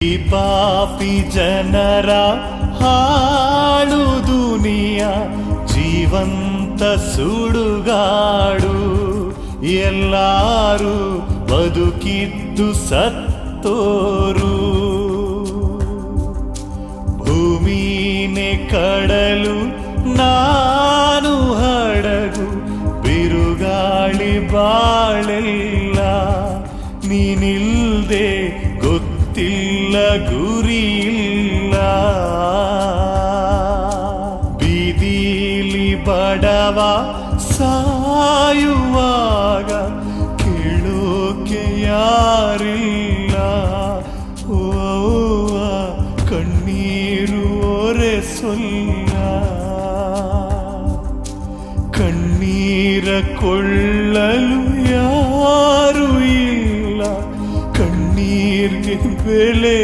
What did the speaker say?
ಈ ಪಾಪಿ ಜನರ ಹಾಳು ದುನಿಯ ಜೀವಂತ ಸುಡುಗಾಡು. ಎಲ್ಲಾರು ಬದುಕಿದ್ದು ಸತ್ತೋರು. ಭೂಮಿನೇ ಕಡಲು ನಾನು ಹಡಗು, ಬಿರುಗಾಳಿ ಬಾಳೆಲ್ಲ. ನೀನಿಲ್ದೆ ಗೊತ್ತಿಲ್ಲ ಗುರಿಯಿಲ್ಲ. ಬೀದಿಲಿ ಬಡವ ಸಾಯುವಾಗ ಕೇಳೋಕೆ ಯಾರಿಲ್ಲ. ಓ ಕಣ್ಣೀರು ಒರೆಸೊಲ್ಲ, ಕಣ್ಣೀರ ಕೊಳ್ಳಲು ಯಾರು ಇಲ್ಲ. ಕಣ್ಣೀರ್ಗೆ ಬೆಲೆ